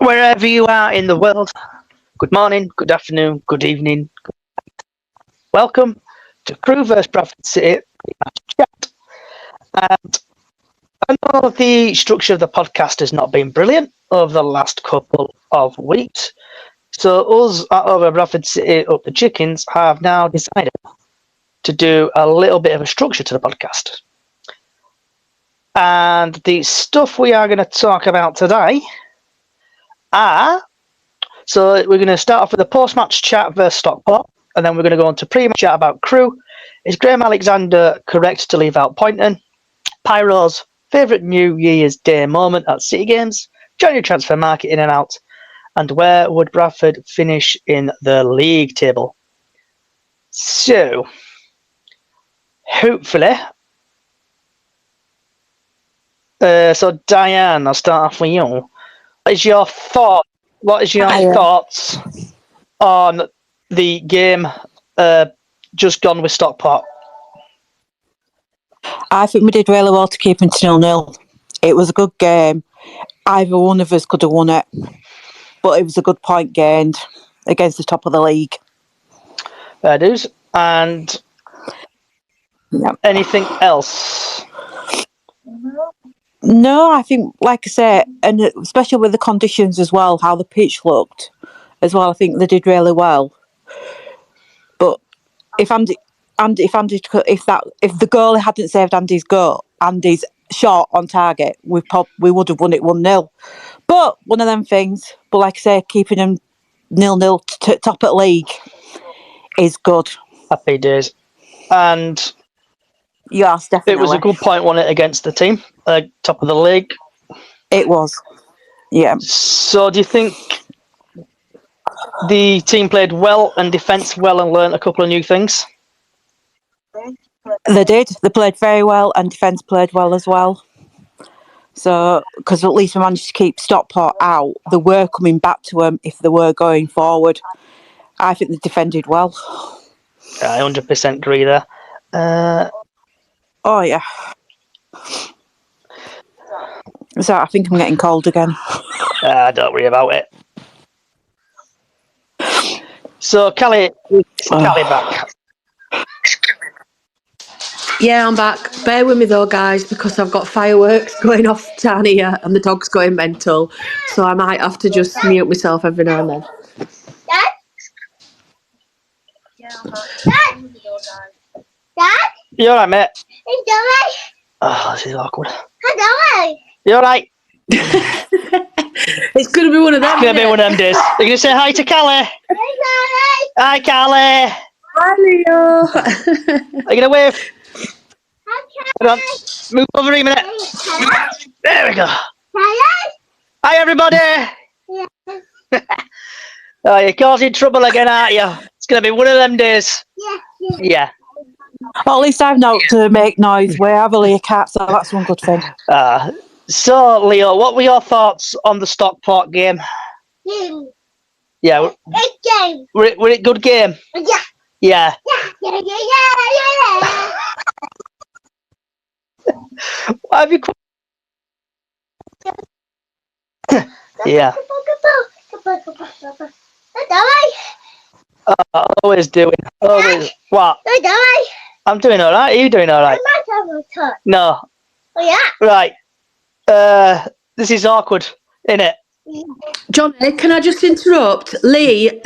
Wherever you are in the world, good morning, good afternoon, good evening. Welcome to Crewe Vs Bradford City chat. And I know the structure of the podcast has not been brilliant over the last couple of weeks. So us at Over Bradford City Up the Chickens have now decided to do a little bit of a structure to the podcast. And the stuff we are going to talk about today so we're going to start off with a post-match chat versus Stockport, and then we're going to go on to pre-match chat about Crewe. Is Graham Alexander correct to leave out Pointon? Pyros' favourite New Year's Day moment at City Games, January transfer market in and out, and where would Bradford finish in the league table? So, hopefully... So Diane, I'll start off with you. What is your thoughts on the game just gone with Stockport? I think we did really well to keep it 0-0. It was a good game. Either one of us could have won it, but it was a good point gained against the top of the league. Fair dues. And anything else? No, I think, like I say, and especially with the conditions as well, how the pitch looked as well, I think they did really well. But if the goalie hadn't saved Andy's shot on target, we would have won it 1-0. But one of them things. But like I say, keeping them 0-0 top at league is good. Happy days. And yes, definitely. It was a good point, wasn't it, against the team, top of the league? It was, yeah. So do you think the team played well and defence well and learnt a couple of new things? They did. They played very well and defence played well as well. So, because at least we managed to keep Stockport out, they were coming back to them if they were going forward. I think they defended well. I 100% agree there. Oh, yeah. So I think I'm getting cold again. Don't worry about it. So, Callie, Callie back. Yeah, I'm back. Bear with me though, guys, because I've got fireworks going off down here and the dog's going mental. So I might have to just mute myself every now and then. Dad? You alright, mate? Oh, this is awkward. You alright? It's going to be one of them. It's going to be one of them days. You're going to say hi to Callie? Hi, Callie. Hi, Leo. Are you going to wave? Hold on. Move over a minute. There we go. Hi, everybody. Oh, you're causing trouble again, aren't you? It's going to be one of them days. Yeah. Well, at least I've not to make noise. We're heavily a cat, so that's one good thing. So, Leo, what were your thoughts on the Stockport game? Yeah. Good game. Were it good game? Yeah. Yeah. What have you... Yeah. Always doing. Always. What? I'm doing all right. Are you doing all right? No. Oh, yeah. Right. This is awkward, isn't it? Johnny, can I just interrupt? Lee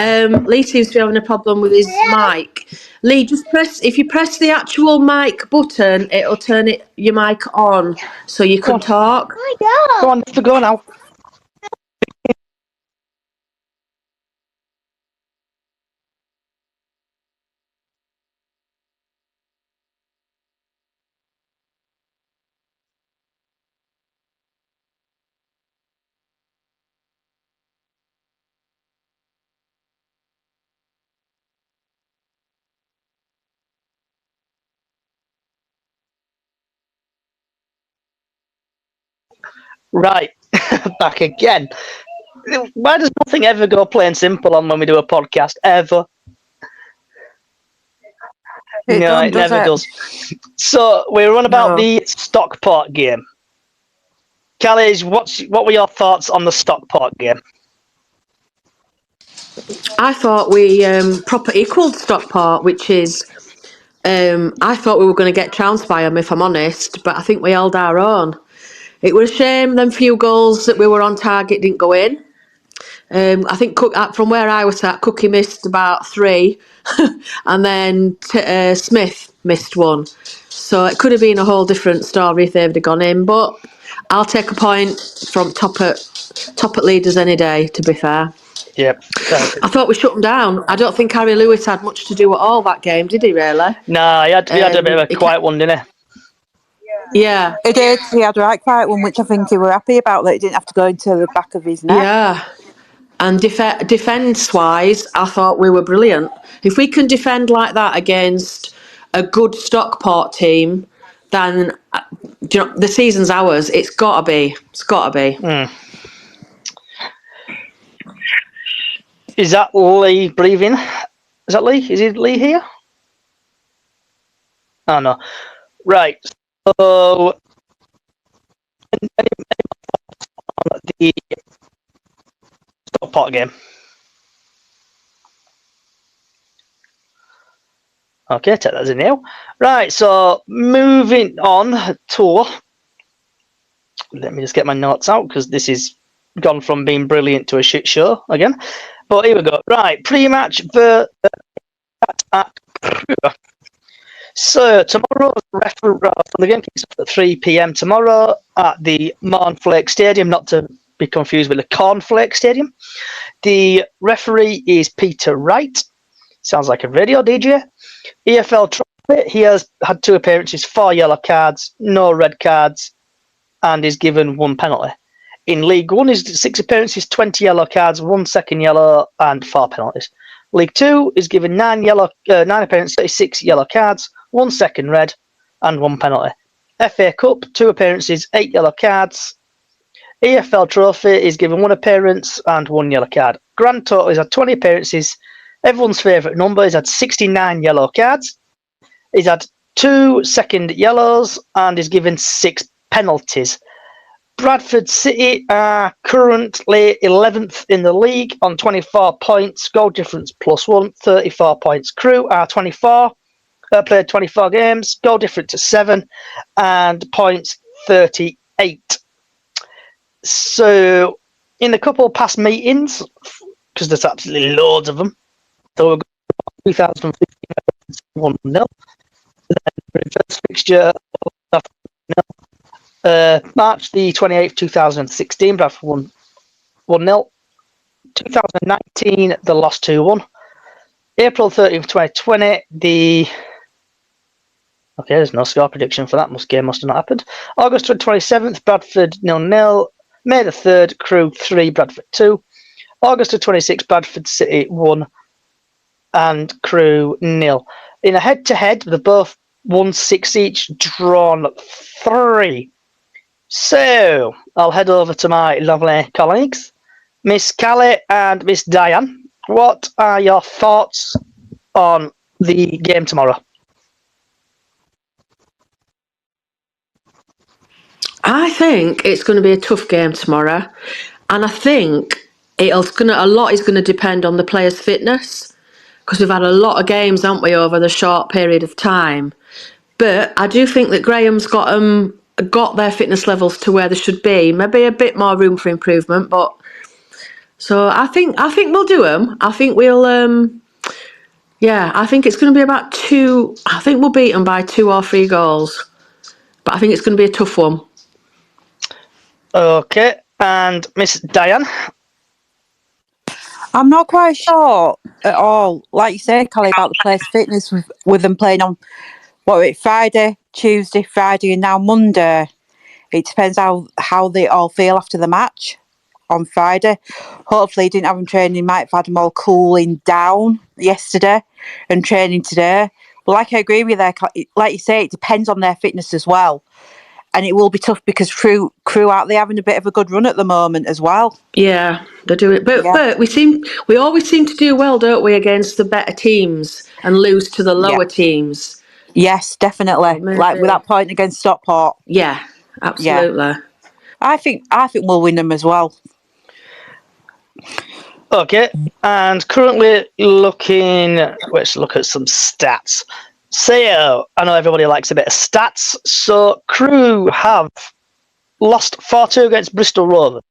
seems to be having a problem with his mic. Lee, if you press the actual mic button, it'll turn your mic on so you can talk. Go on, to go now. Right, back again. Why does nothing ever go plain simple on when we do a podcast, ever? It never does. So, we were on about the Stockport game. Callie, what were your thoughts on the Stockport game? I thought we proper equalled Stockport, which is, I thought we were going to get trounced by them, if I'm honest, but I think we held our own. It was a shame them few goals that we were on target didn't go in. I think from where I was at, Cookie missed about 3, and then Smith missed 1. So it could have been a whole different story if they'd have gone in. But I'll take a point from top at leaders any day, to be fair. Yep. I thought we shut them down. I don't think Harry Lewis had much to do at all that game, did he, really? Nah, he had a bit of a quiet one, didn't he? Yeah. He did. He had a right quiet one, which I think he were happy about, that he didn't have to go into the back of his neck. Yeah. And defence-wise, I thought we were brilliant. If we can defend like that against a good Stockport team, then the season's ours. It's got to be. It's got to be. Is that Lee breathing? Is that Lee? Is Lee here? Oh, no. Right. So, the Stockport game. Okay, take that as a no. Right, so moving on to... Let me just get my notes out, because this has gone from being brilliant to a shit show again. But here we go. Right, pre-match at Crewe. So tomorrow, the game kicks off at 3 p.m. tomorrow at the Mornflake Stadium, not to be confused with the Cornflake Stadium. The referee is Peter Wright. Sounds like a radio DJ. EFL Trophy, he has had 2 appearances, 4 yellow cards, no red cards, and is given 1 penalty. In League 1, is 6 appearances, 20 yellow cards, 1 second yellow, and 4 penalties. League 2 is given 9 appearances, 36 yellow cards, 1 second red, and 1 penalty. FA Cup, 2 appearances, 8 yellow cards. EFL Trophy is given 1 appearance and 1 yellow card. Grand total is had 20 appearances. Everyone's favourite number is had 69 yellow cards. He's had 2 second yellows and is given 6 penalties. Bradford City are currently 11th in the league on 24 points, goal difference +1, 34 points. Crewe are 24, played 24 games, goal difference to 7, and points 38. So, in a couple of past meetings, because there's absolutely loads of them, so we've got 2015 1-0. Then first fixture, March the 28th, 2016, Bradford won 1-0. 2019, they lost 2-1. April 13th, 2020, okay, there's no score prediction for that. Game must have not happened. August 27th, Bradford 0-0. May the 3rd, Crewe 3, Bradford 2. August 26th, Bradford City 1 and Crewe 0. In a head-to-head, they've both won 6 each, drawn 3. So, I'll head over to my lovely colleagues, Miss Callie and Miss Diane. What are your thoughts on the game tomorrow? I think it's going to be a tough game tomorrow, and I think a lot is going to depend on the players' fitness, because we've had a lot of games, haven't we, over the short period of time. But I do think that Graham's got their fitness levels to where they should be. Maybe a bit more room for improvement, but so I think we'll do them. I think we'll I think it's going to be about 2. I think we'll beat them by 2 or 3 goals, but I think it's going to be a tough one. Okay, and Miss Diane? I'm not quite sure at all. Like you say, Callie, about the players' fitness with them playing on Friday, Tuesday, Friday, and now Monday. It depends how they all feel after the match on Friday. Hopefully, he didn't have them training. He might have had them all cooling down yesterday and training today. But like I agree with you there, like you say, it depends on their fitness as well. And it will be tough because Crewe out there having a bit of a good run at the moment as well. Yeah, they do it. But we always seem to do well, don't we, against the better teams and lose to the lower teams. Yes, definitely. Like with that point against Stockport. Yeah, absolutely. Yeah. I think we'll win them as well. Okay, and currently looking. Let's look at some stats. So I know everybody likes a bit of stats. So Crewe have lost 4-2 against Bristol Rovers.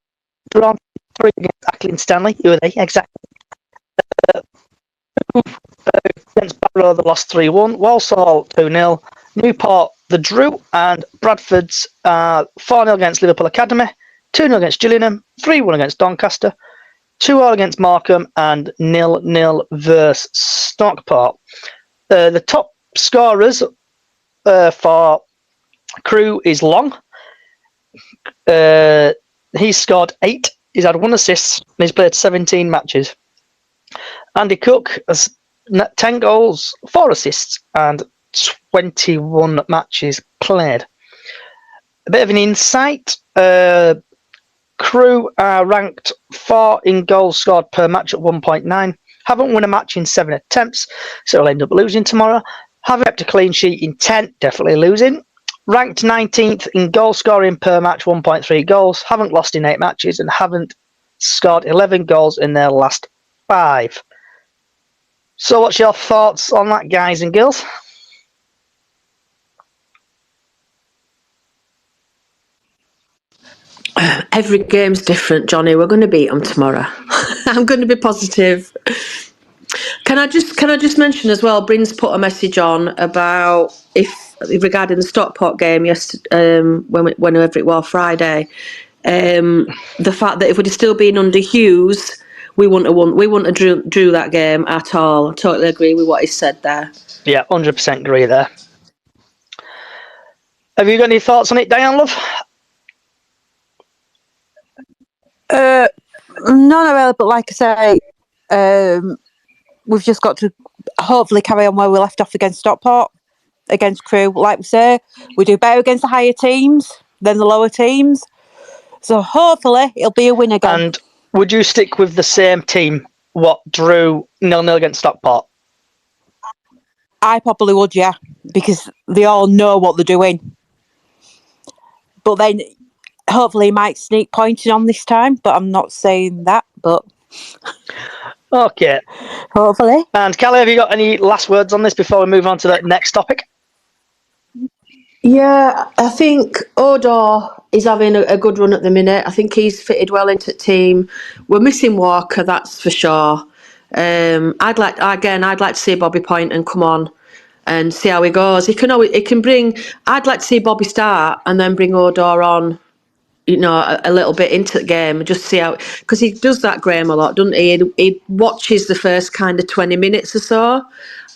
Drawn 3 against Acklin Stanley. Who are they exactly? Against Barrow, they lost 3-1. Walsall 2-0. Newport the drew, and Bradford's 4-0 against Liverpool Academy, 2-0 against Gillingham, 3-1 against Doncaster, 2-all against Markham, and 0-0 versus Stockport. The top scorers for Crewe is Long. He's scored 8. He's had 1 assist, and he's played 17 matches. Andy Cook has 10 goals, 4 assists, and 21 matches played. A bit of an insight. Crewe are ranked 4 in goals scored per match at 1.9. Haven't won a match in 7 attempts, so they'll end up losing tomorrow. Haven't kept a clean sheet in 10, definitely losing. Ranked 19th in goal scoring per match, 1.3 goals. Haven't lost in 8 matches and haven't scored 11 goals in their last 5. So what's your thoughts on that, guys and girls? Every game's different, Johnny. We're going to beat them tomorrow. I'm going to be positive. Can I just mention as well? Bryn's put a message on about regarding the Stockport game yesterday, whenever it was Friday. The fact that if we'd still been under Hughes, we wouldn't have won. We wouldn't have drew that game at all. I totally agree with what he said there. Yeah, 100% agree there. Have you got any thoughts on it, Diane, love? None really, but like I say, we've just got to hopefully carry on where we left off against Stockport, against Crewe. Like we say, we do better against the higher teams than the lower teams. So hopefully it'll be a win again. And would you stick with the same team what drew 0-0 against Stockport? I probably would, yeah, because they all know what they're doing. But then hopefully he might sneak Pointon on this time, but I'm not saying that, but Okay. hopefully. And Callie, have you got any last words on this before we move on to the next topic? Yeah, I think Odor is having a good run at the minute. I think he's fitted well into the team. We're missing Walker, that's for sure. I'd like to see Bobby Pointon come on and see how he goes. He can bring. I'd like to see Bobby start and then bring Odor on, a little bit into the game and just see how, because he does that, Graham, a lot, doesn't he? He watches the first kind of 20 minutes or so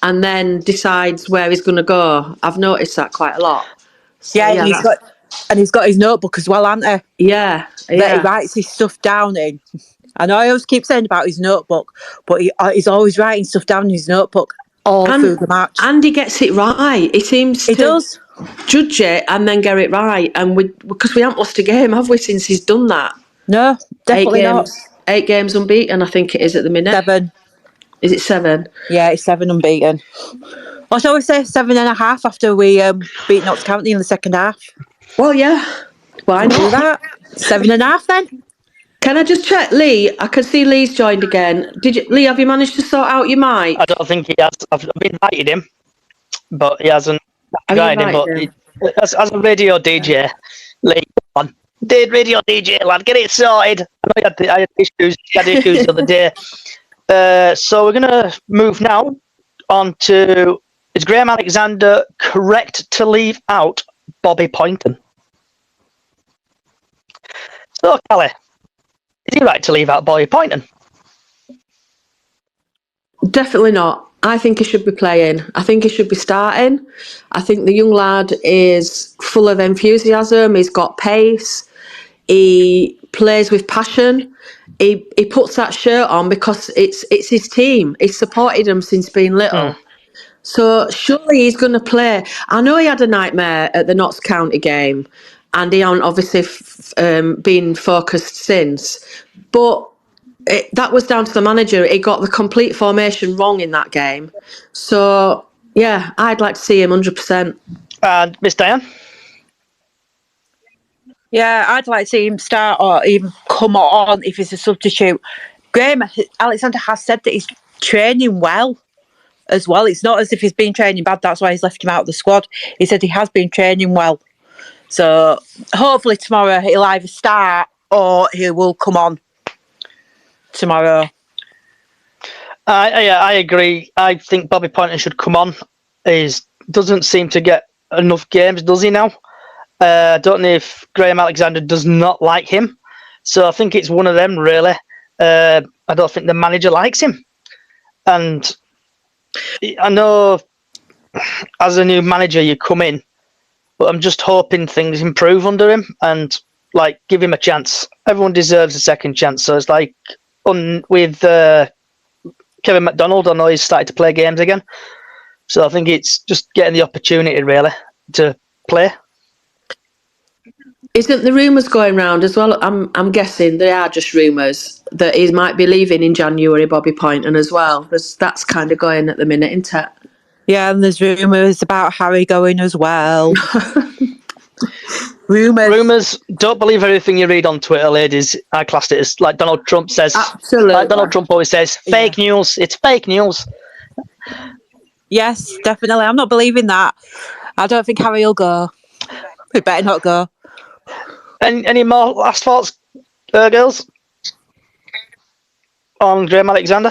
and then decides where he's going to go. I've noticed that quite a lot. So, Yeah, and he's got his notebook as well, hasn't he? Yeah. That he writes his stuff down in. I know I always keep saying about his notebook, but he's always writing stuff down in his notebook all through the match. And he gets it right. He seems to does judge it and then get it right. And because we haven't lost a game, have we, since he's done that? No, definitely not. 8 games unbeaten, I think it is at the minute. 7. Is it 7? Yeah, it's 7 unbeaten. Or shall we say 7.5 after we beat Notts County in the second half? Well, yeah. Why not? Do that. 7.5 then. Can I just check, Lee? I can see Lee's joined again. Lee, have you managed to sort out your mic? I don't think he has. I've invited him, but he hasn't. As a radio DJ, Lee, come on. Radio DJ, lad, get it sorted. I know I had issues the other day. So we're going to move now on to, is Graham Alexander correct to leave out Bobby Pointon? So, Callie, is he right to leave out Bobby Pointon? Definitely not. I think he should be playing. I think he should be starting. I think the young lad is full of enthusiasm. He's got pace. He plays with passion. He puts that shirt on because it's his team. He's supported them since being little. So surely he's going to play. I know he had a nightmare at the Notts County game, and he hasn't obviously been focused since. But that was down to the manager. He got the complete formation wrong in that game. So, yeah, I'd like to see him 100%. And Miss Diane? Yeah, I'd like to see him start or even come on if he's a substitute. Graham Alexander has said that he's training well as well. It's not as if he's been training bad, that's why he's left him out of the squad. He said he has been training well. So hopefully tomorrow he'll either start or he will come on tomorrow. I agree. I think Bobby Pointon should come on. He doesn't seem to get enough games, does he now? I don't know if Graham Alexander does not like him. So I think it's one of them, really. I don't think the manager likes him. And I know as a new manager you come in, but I'm just hoping things improve under him and give him a chance. Everyone deserves a second chance. So it's with Kevin McDonald, I know he's started to play games again. So I think it's just getting the opportunity, really, to play. Isn't the rumours going round as well? I'm guessing they are just rumours that he might be leaving in January, Bobby Pointon, as well. That's kind of going at the minute, isn't it? Yeah, and there's rumours about Harry going as well. Rumours. Don't believe everything you read on Twitter, ladies. I classed it as, like Donald Trump says. Absolutely. Like Donald Trump always says, fake news. It's fake news. Yes, definitely. I'm not believing that. I don't think Harry will go. He better not go. Any more last thoughts, girls? On Graham Alexander?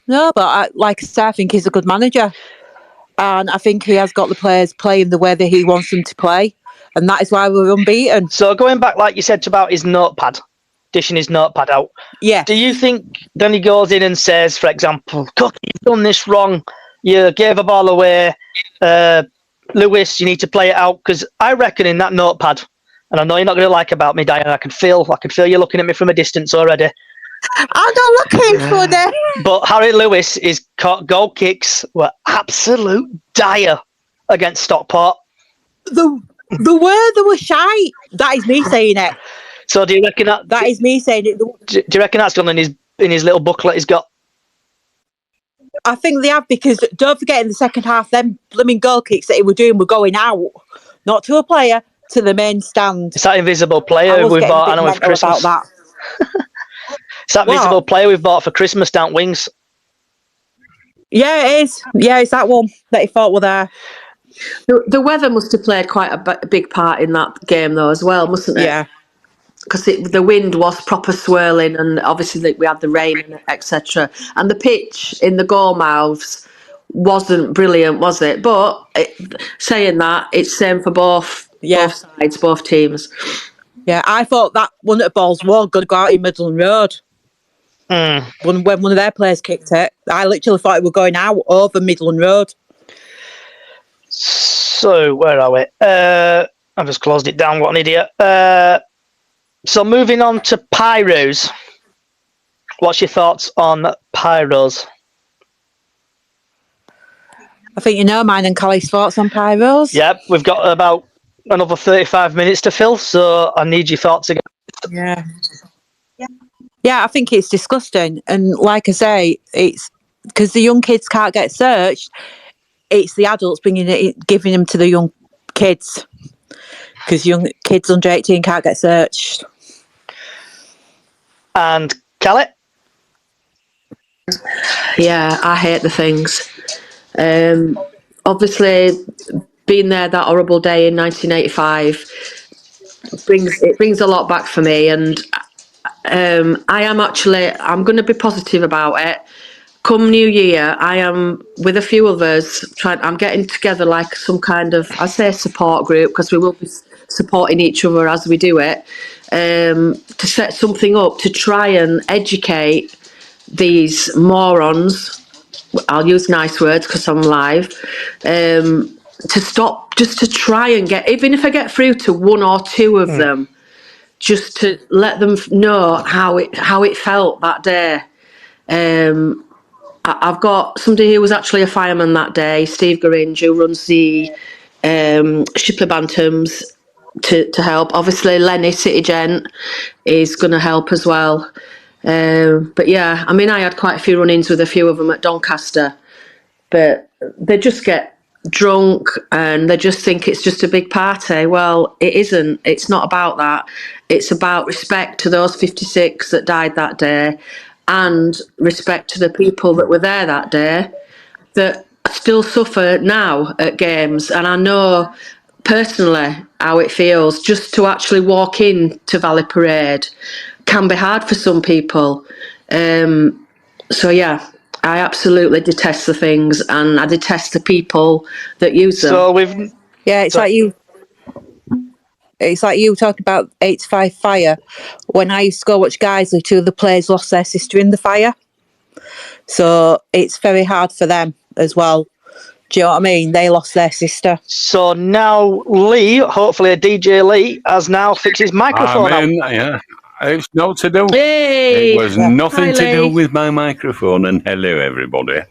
No, but like I said, I think he's a good manager. And I think he has got the players playing the way that he wants them to play. And that is why we're unbeaten. So going back, like you said, about his notepad, dishing his notepad out. Yeah. Do you think then he goes in and says, for example, Cook, you've done this wrong. You gave a ball away. Lewis, you need to play it out. Because I reckon in that notepad, and I know you're not going to like about me, Diana, I can feel you looking at me from a distance already. I'm not looking for them. But Harry Lewis, his goal kicks were absolute dire against Stockport. The word they were shite. That is me saying it. So do you reckon that is me saying it? Do you reckon that's gone in his little booklet he's got? I think they have, because don't forget in the second half, them blooming goal kicks that he were doing were going out, not to a player, to the main stand. It's that invisible player we've bought, I know, for Christmas. About that. It's that visible player we've bought for Christmas down wings. Yeah, it is. Yeah, it's that one that he thought were there. The weather must have played quite a big part in that game, though, as well, mustn't it? Yeah. Because the wind was proper swirling, and obviously we had the rain, etc. And the pitch in the goal mouths wasn't brilliant, was it? But saying that, it's same for both sides, both teams. Yeah, I thought that one of the balls was going to go out in Midland Road. When one of their players kicked it, I literally thought it were going out over Midland Road. So, where are we? I've just closed it down, what an idiot. So, moving on to Pyros. What's your thoughts on Pyros? I think you know mine and Callie's thoughts on Pyros. Yep, we've got about another 35 minutes to fill, so I need your thoughts again. Yeah, I think it's disgusting. And like I say, it's because the young kids can't get searched. It's the adults giving them to the young kids, because young kids under 18 can't get searched. And Kelly? Yeah, I hate the things. Obviously, being there that horrible day in 1985 brings a lot back for me, and I'm going to be positive about it. Come New Year, I am with a few others. I'm getting together like some kind of, I say, support group, because we will be supporting each other as we do it, to set something up to try and educate these morons. I'll use nice words because I'm live. To stop, just to try and get, even if I get through to one or two of them, just to let them know how it felt that day. I've got somebody who was actually a fireman that day, Steve Geringe, who runs the Shipley Bantams, to help. Obviously, Lenny, City Gent, is going to help as well. But yeah, I mean, I had quite a few run-ins with a few of them at Doncaster, but they just get drunk and they just think it's just a big party. Well, it isn't. It's not about that. It's about respect to those 56 that died that day and respect to the people that were there that day that still suffer now at games. And I know personally how it feels just to actually walk in to Valley Parade can be hard for some people. So yeah, I absolutely detest the things and I detest the people that use them. So we've Yeah, it's So- like you. It's like you talking about 85 fire. When I used to go watch Guiseley, two of the players lost their sister in the fire. So it's very hard for them as well. Do you know what I mean? They lost their sister. So now Lee, hopefully a DJ Lee, has now fixed his microphone out. Yeah. It's not to do. Hey! It was Yeah. nothing Hi, to do Lee. with my microphone. And hello, everybody.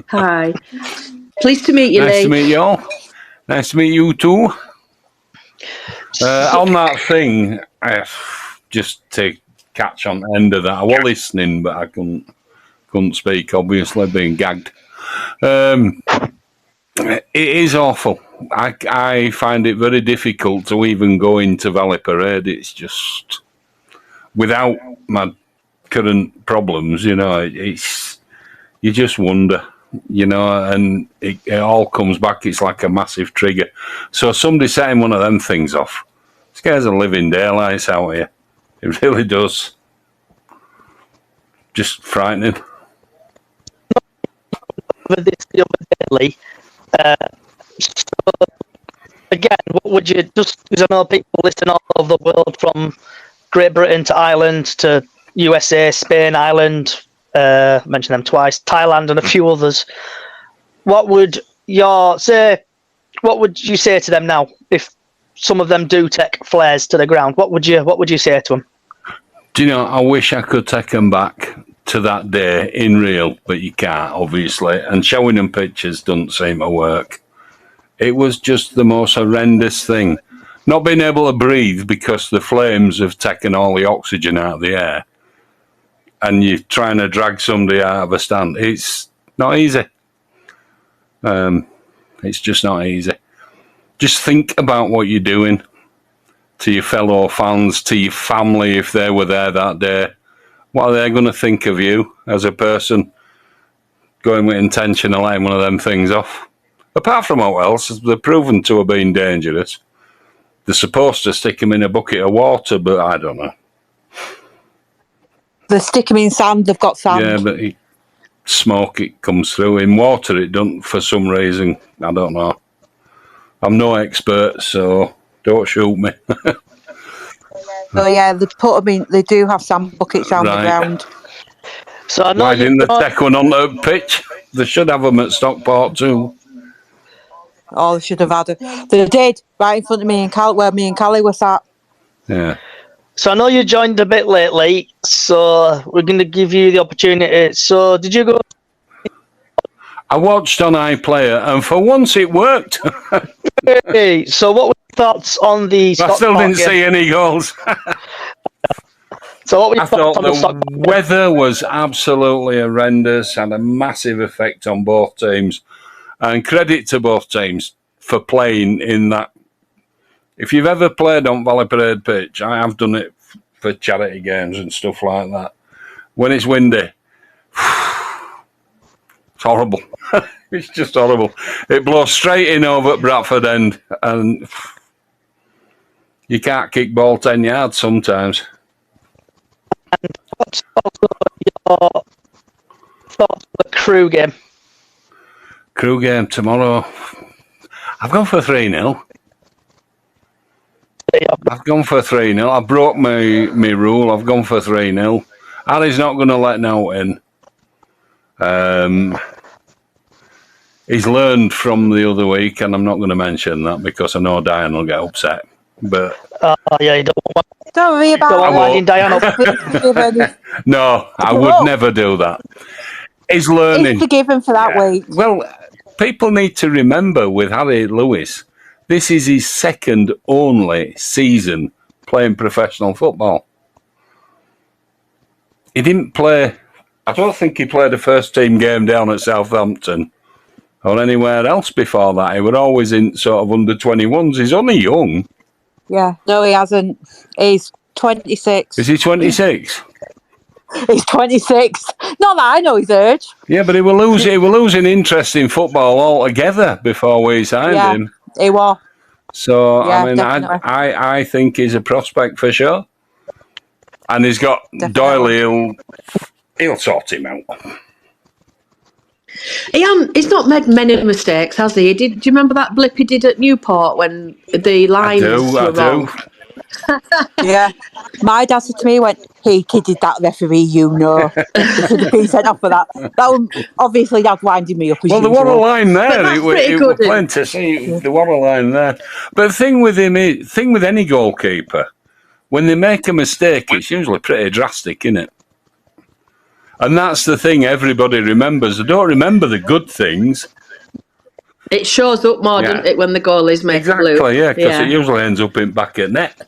Hi. Pleased to meet you, Nice Lee. to meet you all. Nice to meet you too. On that thing, just to catch on the end of that, I was listening, but I couldn't speak, obviously, being gagged. It is awful. I find it very difficult to even go into Valley Parade. It's just, without my current problems, it's, you just wonder, and it all comes back. It's like a massive trigger. So somebody setting one of them things off scares the living daylights out here. It really does. Just frightening. Over this the other day, Lee. So again, what would you just? Because I know people listen all over the world, from Great Britain to Ireland to USA, Spain, Ireland. Mention them twice. Thailand and a few others. What would you say to them now if some of them do take flares to the ground? What would you say to them? Do you know, I wish I could take them back to that day in real, but you can't, obviously. And showing them pictures doesn't seem to work. It was just the most horrendous thing. Not being able to breathe because the flames have taken all the oxygen out of the air. And you're trying to drag somebody out of a stand. It's not easy. It's just not easy. Just think about what you're doing to your fellow fans, to your family if they were there that day. What are they going to think of you as a person going with intention of letting one of them things off? Apart from what else, they're proven to have been dangerous. They're supposed to stick them in a bucket of water, but I don't know. They stick them in sand, they've got sand. Yeah, but smoke, it comes through. In water, it doesn't for some reason. I don't know. I'm no expert, so don't shoot me. So yeah, they put them in. They do have sand buckets around the ground. So I know Why didn't they take one on the pitch? They should have them at Stockport too. Oh, they should have had it. They did, right in front of me and Cal, where me and Callie were sat. Yeah. So I know you joined a bit lately, so we're going to give you the opportunity. So did you go? I watched on iPlayer, and for once it worked. Hey, so what were your thoughts on the I Stockport still didn't game? see any goals. So what were your I thoughts thought on the the Stockport game? weather was absolutely horrendous, had a massive effect on both teams. And credit to both teams for playing in that. If you've ever played on Valley Parade pitch, I have done it for charity games and stuff like that. When it's windy, it's horrible. It's just horrible. It blows straight in over at Bradford end, and you can't kick ball 10 yards sometimes. What's also your thoughts on the Crewe game? Crewe game tomorrow. I've gone for 3-0. I've gone for 3-0. I broke my rule. I've gone for 3-0. Ali's not going to let no in. He's learned from the other week, and I'm not going to mention that because I know Diane will get upset. But Yeah, you don't want Don't worry about to I won't. winding Diana up. He's forgiven. No, I would never do that. He's learning. He's forgiven for that week. Well, people need to remember with Harry Lewis, this is his second only season playing professional football. He didn't play, I don't think he played a first team game down at Southampton. or anywhere else before that. He were always in sort of under-21s. He's only young. Yeah. No, he hasn't. He's 26. Is he 26? He's 26. Not that I know his age. Yeah, but he were losing interest in football altogether before we signed him. He was. So, Yeah, I mean, definitely. I think he's a prospect for sure. And he's got Definitely. Doyle, he'll sort him out. He's not made many mistakes, has he? Do you remember that blip he did at Newport when the lines were wrong? Yeah. My dad said to me, he went, "He kidded that referee, you know." He should have been sent off for that. That was obviously Dad winding me up as Well, there usual. was a line there. But that's It pretty was good, plain to see. There was a line there. But the thing with him is, thing with any goalkeeper, when they make a mistake, it's usually pretty drastic, isn't it? And that's the thing everybody remembers. They don't remember the good things. It shows up more, doesn't it, when the goalies make a blue? Exactly, yeah, because it usually ends up in back at net.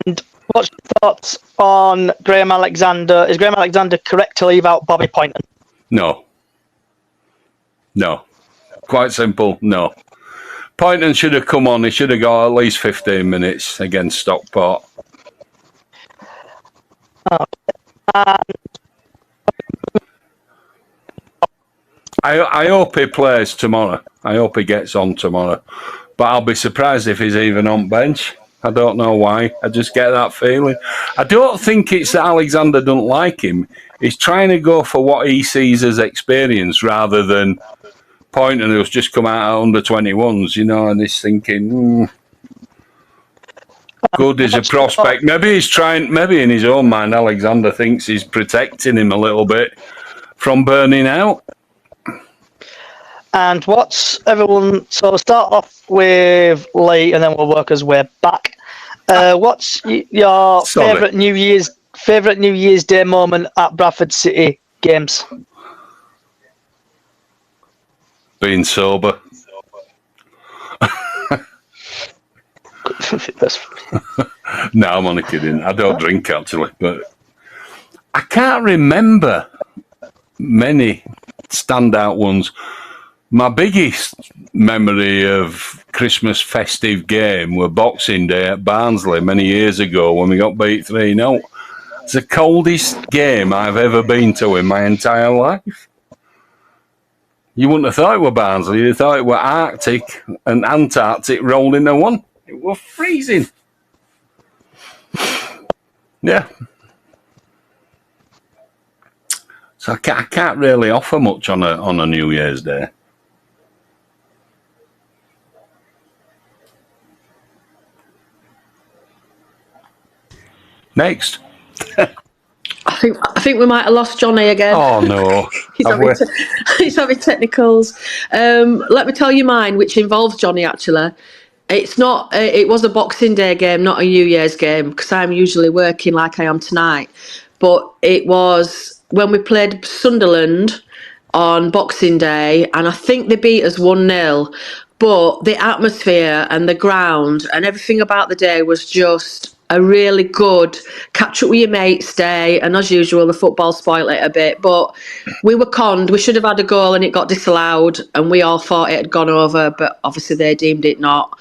And what's your thoughts on Graham Alexander? Is Graham Alexander correct to leave out Bobby Pointon? No. Quite simple, no. Pointon should have come on. He should have got at least 15 minutes against Stockport. I hope he plays tomorrow. I hope he gets on tomorrow. But I'll be surprised if he's even on bench. I don't know why. I just get that feeling. I don't think it's that Alexander doesn't like him. He's trying to go for what he sees as experience rather than Pointon, who's just come out of under-21s, and he's thinking, good as a prospect. Maybe in his own mind, Alexander thinks he's protecting him a little bit from burning out. And what's everyone? So we'll start off with Lee, and then we'll work our way back. What's your favourite New Year's Day moment at Bradford City games? Being sober. No, I'm only kidding. I don't drink actually, but I can't remember many standout ones. My biggest memory of Christmas festive game were Boxing Day at Barnsley many years ago when we got beat 3-0. It's the coldest game I've ever been to in my entire life. You wouldn't have thought it were Barnsley. You'd have thought it were Arctic and Antarctic rolled into one. It was freezing. Yeah. So I can't really offer much on a New Year's Day. Next. I think we might have lost Johnny again. Oh no. He's having technicals. Let me tell you mine, which involves Johnny actually. It's not. It was a Boxing Day game, not a New Year's game, because I'm usually working like I am tonight. But it was when we played Sunderland on Boxing Day, and I think they beat us 1-0. But the atmosphere and the ground and everything about the day was just a really good catch up with your mates day. And as usual, the football spoiled it a bit. But we were conned. We should have had a goal and it got disallowed. And we all thought it had gone over, but obviously they deemed it not.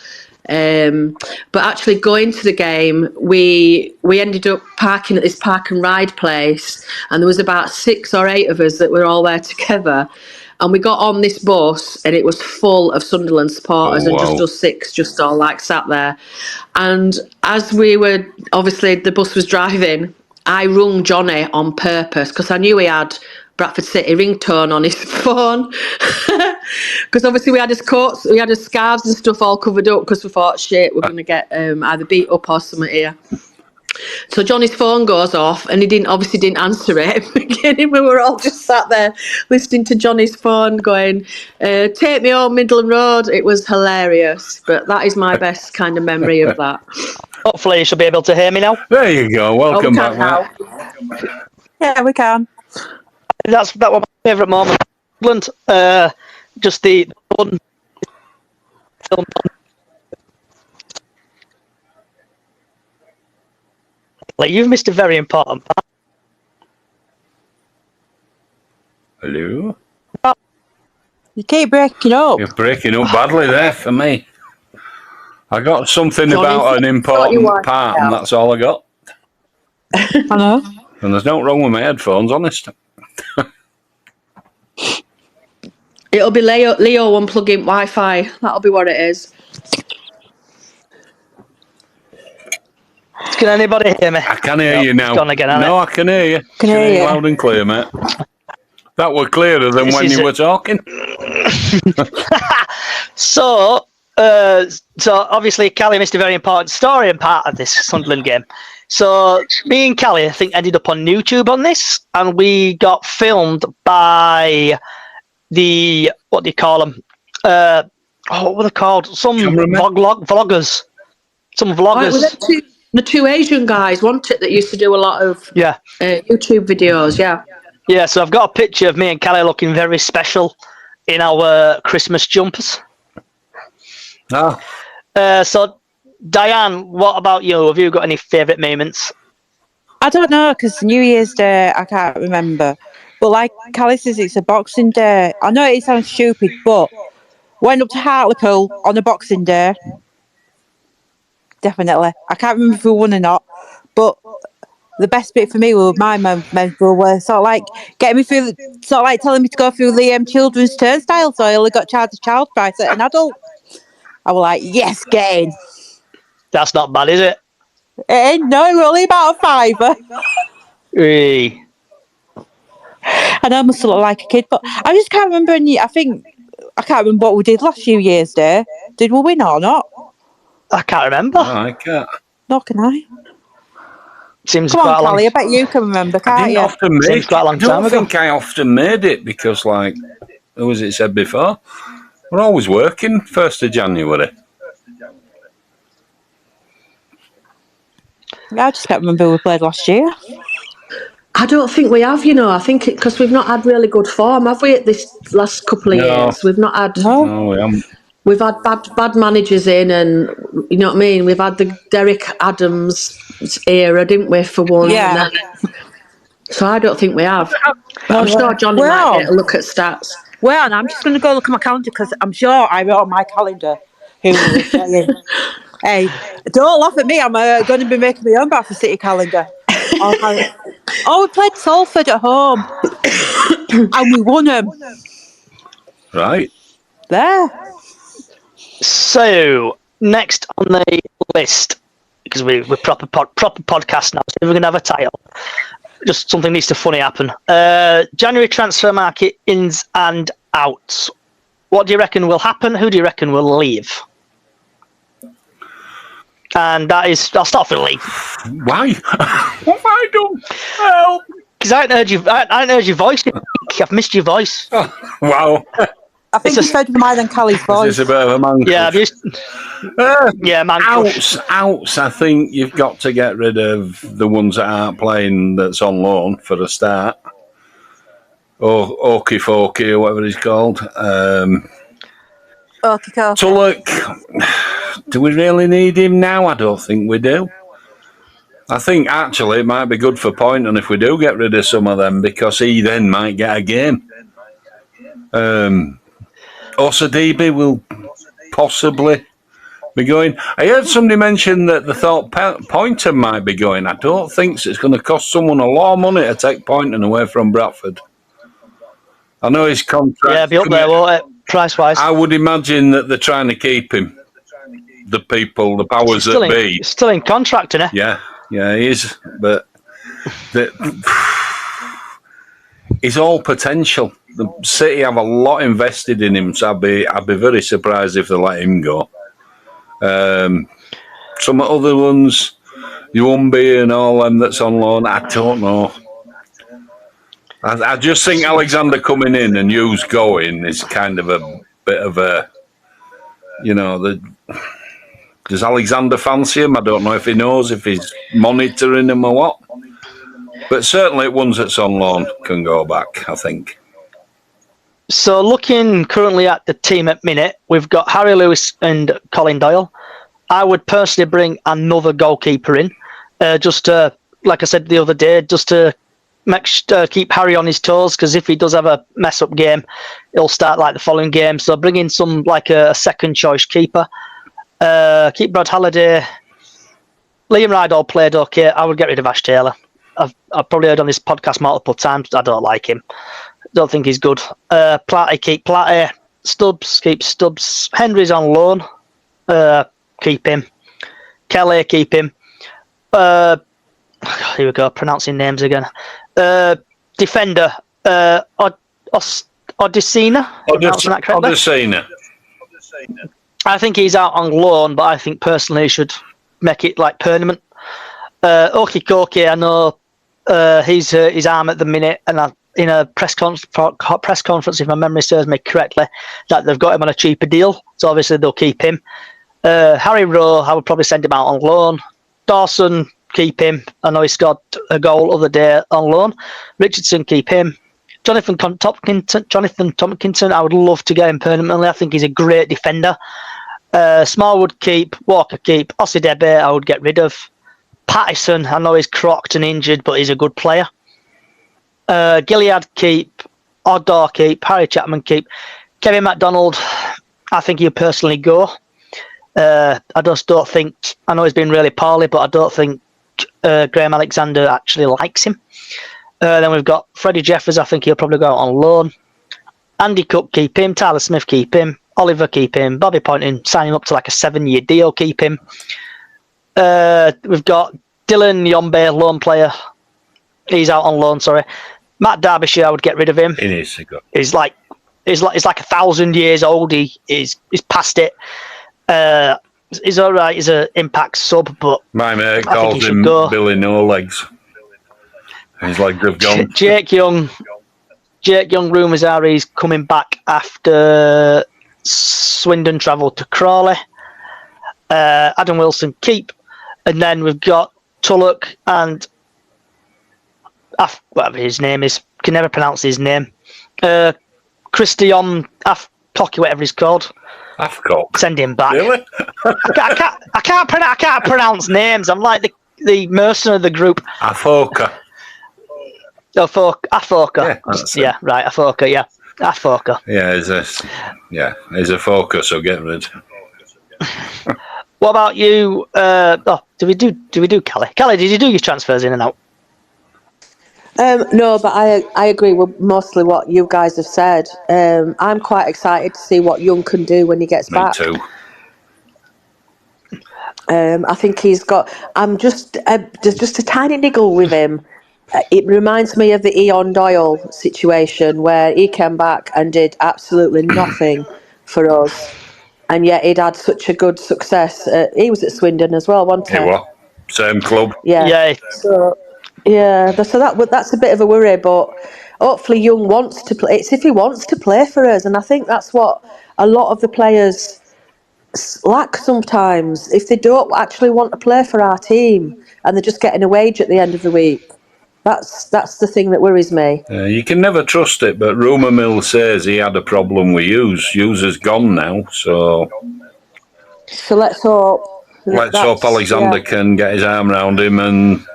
But actually going to the game, we ended up parking at this park and ride place, and there was about 6 or 8 of us that were all there together. And we got on this bus and it was full of Sunderland supporters and just us 6 just all like sat there. And as we were, obviously the bus was driving, I rung Johnny on purpose because I knew he had Bradford City ringtone on his phone. Because obviously we had his coats, we had his scarves and stuff all covered up because we thought, shit, we're going to get either beat up or something here. So Johnny's phone goes off and he obviously didn't answer it. We were all just sat there listening to Johnny's phone going, take me home Midland Road. It was hilarious. But that is my best kind of memory of that. Hopefully you should be able to hear me now. There you go. Welcome back, Matt. Yeah, we can. That was my favourite moment. Just the one film. Like, you've missed a very important part. Hello? You keep breaking up. You're breaking up badly there for me. I got something Johnny, about an sort your important Wi-Fi part, and out. that's all I got. I know. And there's no wrong with my headphones, honest. It'll be Leo unplugging Wi-Fi. That'll be what it is. Can anybody hear me? I can hear you It's now. gone again, hasn't No, I can hear you. Can hear you. Loud and clear, mate. That were clearer than This when is you it. were talking. So obviously Callie missed a very important story and part of this Sunderland game. So me and Callie, I think, ended up on YouTube on this, and we got filmed by the, what do you call them? What were they called? Some Cameramen? vloggers. Some Oh, it vloggers. was the two Asian guys, wasn't it, that used to do a lot of Yeah. YouTube videos, yeah. Yeah, so I've got a picture of me and Callie looking very special in our Christmas jumpers. Ah, So, Diane, what about you? Have you got any favourite moments? I don't know, because New Year's Day, I can't remember. But like Callie says, it's a Boxing Day. I know it sounds stupid, but went up to Hartlepool on a Boxing Day. Definitely. I can't remember if we won or not, but the best bit for me were my memories were sort of like getting me through, sort of like telling me to go through Liam Children's turnstile, so I only got charged a child price at an adult. I was like, yes, get in. That's not bad, is it? It ain't no, only about a £5. Eh. I know I must look like a kid, but I just can't remember any. I can't remember what we did last New Year's Day. Did we win or not? I can't remember. no, I can't. Nor can I. Seems Come quite on, a long. Callie, I bet you can remember, I can't didn't you? often make Seems quite a long I don't time ago. think I often made it because, like, who was it said before? We're always working 1st of January. I just can't remember who we played last year. I don't think we have, I think because we've not had really good form, have we, at this last couple of No. years? We've not had... No. No, we haven't. We've had bad managers in, and you know what I mean. We've had the Derek Adams era, didn't we, for one? Yeah. And then, so I don't think we have. But I'm sure Johnny Well, might get a look at stats. Well, I'm just going to go look at my calendar because I'm sure I wrote on my calendar who we were playing. Hey, don't laugh at me. I'm going to be making my own Bradford City calendar. We played Salford at home and we won them. Right. There. So next on the list, because we're proper podcast now, so we're going to have a title. Just something needs to funny happen. January transfer market ins and outs. What do you reckon will happen? Who do you reckon will leave? And that is, I'll start with Lee. Why? What have I done? Help! Because I hadn't heard you. I hadn't heard your voice. I've missed your voice. Oh, wow. I think it's better mine than Callie's voice. This is a bit of a man. Yeah, I've used. Yeah, man. Outs. I think you've got to get rid of the ones that aren't playing. That's on loan for a start. Or Okie Forky or whatever he's called. Okay. Tulloch. Do we really need him now? I don't think we do. I think actually it might be good for Pointon if we do get rid of some of them because he then might get a game. Osadibe will possibly be going. I heard somebody mention that they thought Pointon might be going. I don't think so. It's going to cost someone a lot of money to take Pointon away from Bradford. I know his contract. Yeah, be up there, won't it? Price wise. I would imagine that they're trying to keep him. The people, the powers that be. He's still in contract, isn't he? Yeah, he is. But he's all potential. The City have a lot invested in him, so I'd be very surprised if they let him go. Some other ones, Yuumbi and all them that's on loan, I don't know. I just think Alexander coming in and Hughes going is kind of a bit of a, does Alexander fancy him? I don't know if he knows, if he's monitoring him or what. But certainly ones that's on loan can go back, I think. So looking currently at the team at minute, we've got Harry Lewis and Colin Doyle. I would personally bring another goalkeeper in, just to, like I said the other day, just to keep Harry on his toes, because if he does have a mess up game, he'll start like the following game. So bring in some like a second choice keeper. Keep Brad Halliday. Liam Rydall played okay. I would get rid of Ash Taylor. I've probably heard on this podcast multiple times. I don't like him. Don't think he's good. Platty, keep Platty. Stubbs, keep Stubbs. Henry's on loan. Keep him. Kelly, keep him. Here we go, pronouncing names again. Defender, Odesina. Pronouncing that correctly? Odesina. I think he's out on loan, but I think personally he should make it like permanent. Okikoki, I know he's hurt his arm at the minute, and in a press conference, if my memory serves me correctly, that they've got him on a cheaper deal, so obviously they'll keep him. Harry Rowe, I would probably send him out on loan. Dawson, keep him. I know he scored a goal the other day on loan. Richardson, keep him. Jonathan Tompkinson, I would love to get him permanently. I think he's a great defender. Smallwood, keep. Walker, keep. Osidebe, I would get rid of. Pattison, I know he's crocked and injured, but he's a good player. Gilead, keep. Oddor, keep. Harry Chapman, keep. Kevin MacDonald, I think he'll personally go. I just don't think, I know he's been really poorly, but I don't think Graham Alexander actually likes him. Then we've got Freddie Jeffers, I think he'll probably go out on loan. Andy Cook, keep him. Tyler Smith, keep him. Oliver, keep him. Bobby Pointon, sign him up to like a 7-year deal, keep him. We've got Dylan Yombe, loan player. He's out on loan, sorry. Matt Derbyshire, I would get rid of him. He needs to go. He's like 1,000 years old. He's past it. He's all right. He's an impact sub, but My mate calls him Billy No Legs. His legs have gone. Jake Young, rumours are he's coming back after Swindon travel to Crawley. Adam Wilson, keep. And then we've got Tulloch and whatever his name is. Can never pronounce his name. Christian Cocky, whatever he's called. Afcock. Send him back. Really? I can't pronounce names. I'm like the mercenary of the group. Afoka. Afoka. Yeah, right. Afoka. Yeah, Afoka. Yeah, he's a focus. So get rid. What about you? Do we do Kelly? Kelly, did you do your transfers in and out? No, but I agree with mostly what you guys have said. I'm quite excited to see what Young can do when he gets back. Me too. I think he's got. I'm just a tiny niggle with him. It reminds me of the Ian Doyle situation where he came back and did absolutely nothing for us, and yet he'd had such a good success. He was at Swindon as well, wasn't he? He was. Same club. Yeah. So that's a bit of a worry, but hopefully Young wants to play. It's if he wants to play for us, and I think that's what a lot of the players lack sometimes. If they don't actually want to play for our team and they're just getting a wage at the end of the week, that's the thing that worries me. You can never trust it, but rumour mill says he had a problem with Hughes. Hughes is gone now, so let's hope. Let's hope Alexander can get his arm around him and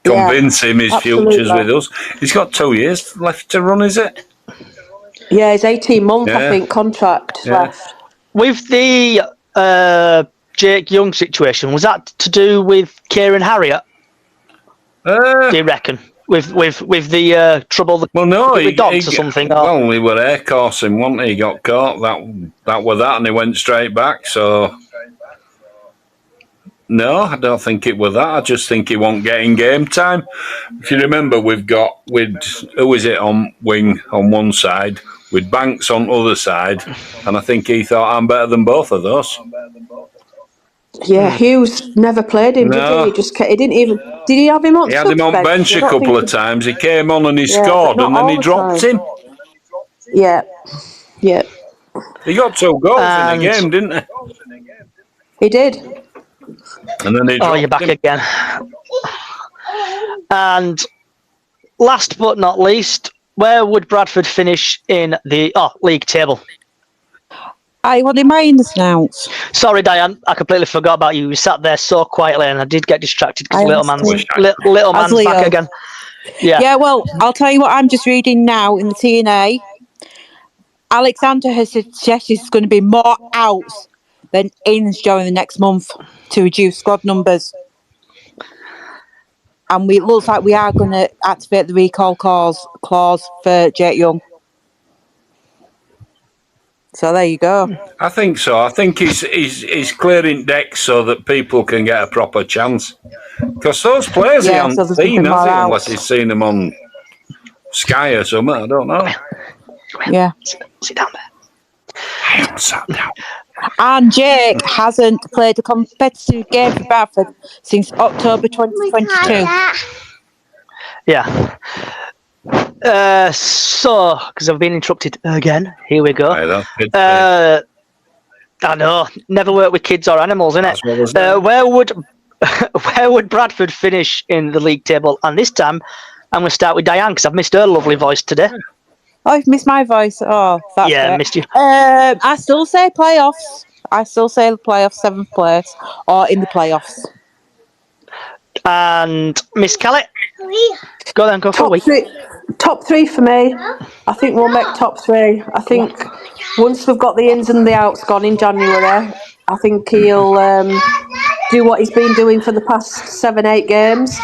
convince him his future's with us. He's got 2 years left to run, is it? Yeah, it's 18 months, I think, contract left. With the Jake Young situation, was that to do with Kieran Harriott? Do you reckon? With the trouble with dogs or something? Well, he were air coursing, wasn't he? He got caught. That were that, and he went straight back. So, no, I don't think it was that. I just think he won't get in game time. If you remember, who is it on wing on one side, with Banks on the other side, and I think he thought, I'm better than both of those. Yeah, Hughes never played him, did he? He didn't even. Did he have him on? He had him on bench a couple of times. He came on and he scored, and then he dropped him. Yeah. He got 2 goals in the game, didn't he? He did. And then he dropped you're back him. again. And last but not least, where would Bradford finish in the league table? What do mine announce? Sorry, Diane, I completely forgot about you. You sat there so quietly, and I did get distracted because little man's back again. Yeah, well, I'll tell you what I'm just reading now in the TNA. Alexander has suggested there's going to be more outs than ins during the next month to reduce squad numbers. And it looks like we are going to activate the recall clause for Jake Young. So there you go. I think so. I think he's clearing decks so that people can get a proper chance. Because those players he Yeah, hasn't so there's going to seen, be has more he? Unless outs. he's seen them on Sky or something. I don't know. Yeah. Sit down there. I haven't sat down. And Jake hasn't played a competitive game for Bradford since October 2022. Yeah. So, because I've been interrupted again, here we go. Aye, that's good. I know, never work with kids or animals, innit? That's what was that. Where would Bradford finish in the league table? And this time, I'm going to start with Diane because I've missed her lovely voice today. Oh, you've missed my voice. Oh, that's Yeah, great. missed you. I still say playoffs. I still say the playoffs, 7th place, or in the playoffs. And Miss Kelly, go then, go for a week. Top three for me. I think we'll make top three. I think once we've got the ins and the outs gone in January, I think he'll do what he's been doing for the past 7-8 games.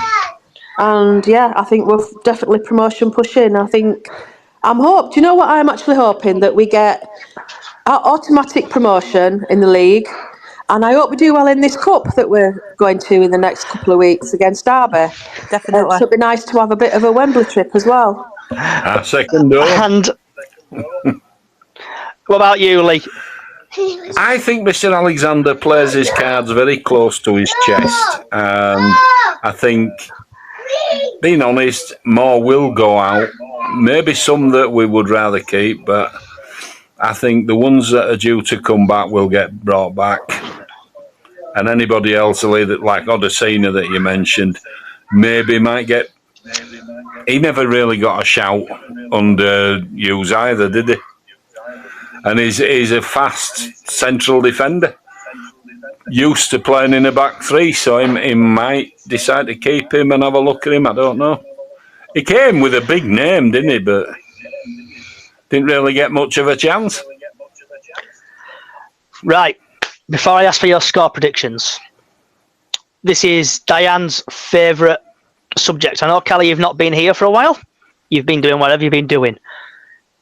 And yeah, I think we're definitely promotion pushing. Do you know what I'm actually hoping? That we get our automatic promotion in the league. And I hope we do well in this cup that we're going to in the next couple of weeks against Derby. Definitely. So it'd be nice to have a bit of a Wembley trip as well. Second door. And what about you, Lee? I think Mr. Alexander plays his cards very close to his chest. And I think, being honest, more will go out. Maybe some that we would rather keep, but I think the ones that are due to come back will get brought back. And anybody else, like Odesina that you mentioned, maybe might get... He never really got a shout under Hughes either, did he? And he's a fast central defender. Used to playing in a back three, so he might decide to keep him and have a look at him. I don't know. He came with a big name, didn't he? But didn't really get much of a chance. Right. Before I ask for your score predictions, this is Diane's favourite subject. I know, Kelly, you've not been here for a while. You've been doing whatever you've been doing.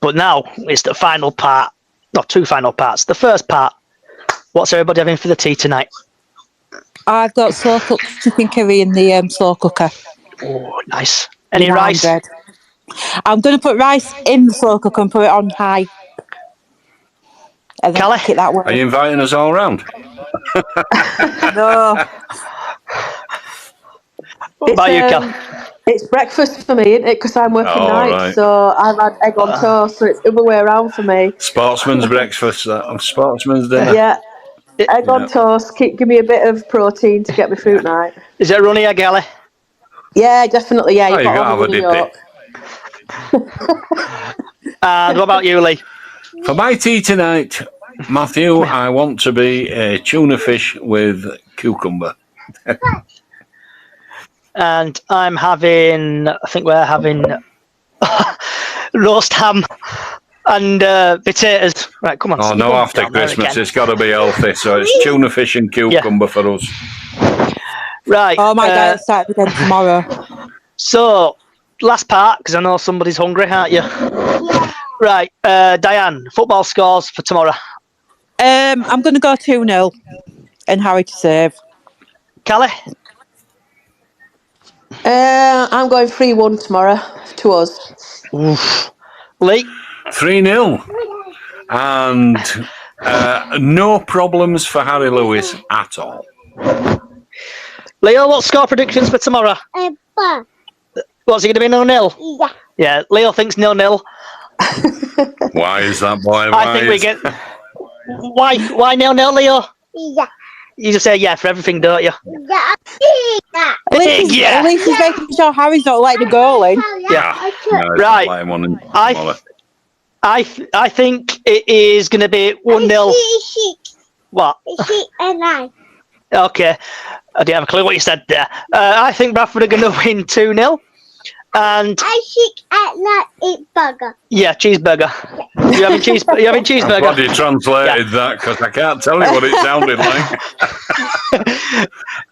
But now it's the final part. Not two final parts. The first part. What's everybody having for the tea tonight? I've got slow cooked chicken curry in the slow cooker. Oh, nice. Any You know, rice? I'm going to put rice in the slow cooker and put it on high. And then Kelly? cook it that way. Are you inviting us all round? No. What about you, Kelly? It's breakfast for me, isn't it? Because I'm working nights, right. so I've had egg on toast, so it's the other way around for me. Sportsman's breakfast, sportsman's dinner. Yeah, egg on toast. Give me a bit of protein to get me through night. Is it runny egg, Kelly? Yeah, definitely. Yeah, Oh, you've got to have a dip York. And what about you, Lee? For my tea tonight, Matthew, I want to be a tuna fish with cucumber. And I'm having, I think we're having roast ham and potatoes. Right, come on. Oh, no, after Christmas, it's got to be healthy. So it's tuna fish and cucumber for us. Right. Oh, my diet starts again tomorrow. So, last part, because I know somebody's hungry, aren't you? Right, Diane, football scores for tomorrow. I'm going to go 2-0 and Harry to save. Kelly? I'm going 3-1 tomorrow to us. Oof. Lee? 3-0. And no problems for Harry Lewis at all. Leo, what score predictions for tomorrow? What's it going to be, 0-0? Yeah. Yeah, Leo thinks 0-0. Why is that, boy? I think we get... Why 0-0, Leo? Yeah. You just say yeah for everything, don't you? Yeah. At least he's making sure Harry's not letting the goal in. Yeah. No, Right. I I think it is going to be 1-0. What? And I. Okay. I didn't have a clue what you said there. I think Bradford are going to win 2-0. And I think at night eat burger. yeah, cheeseburger. You having I'm cheeseburger? glad you translated that because I can't tell you what it sounded like.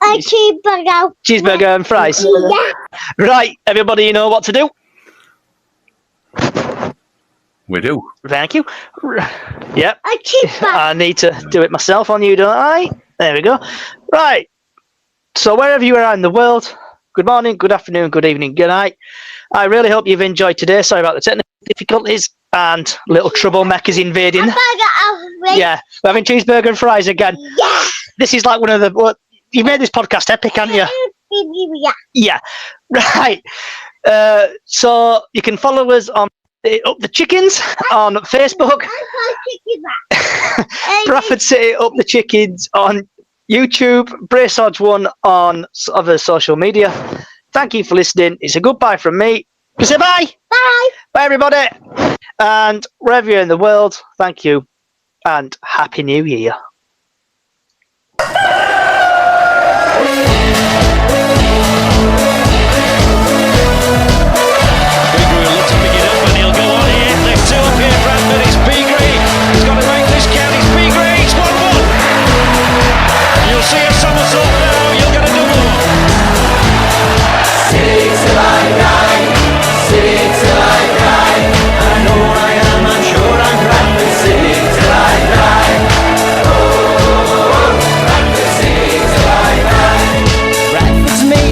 A cheeseburger. Cheeseburger and fries. Yeah. Right, everybody, you know what to do. We do. Thank you. Yep. A cheeseburger. I need to do it myself on you, don't I? There we go. Right. So wherever you are in the world, good morning, good afternoon, good evening, good night. I really hope you've enjoyed today. Sorry about the technical difficulties and little trouble-makers invading. A burger. Yeah, we're having cheeseburger and fries again. Yeah. This is like one of the... You made this podcast epic, haven't you? Yeah. Yeah. Right. So you can follow us on Up the Chickens on Facebook. Bradford City Up the Chickens on YouTube. Brace Odds 1 on other social media. Thank you for listening. It's a goodbye from me. Say bye. Bye. Bye, everybody. And wherever you're in the world, thank you. And Happy New Year.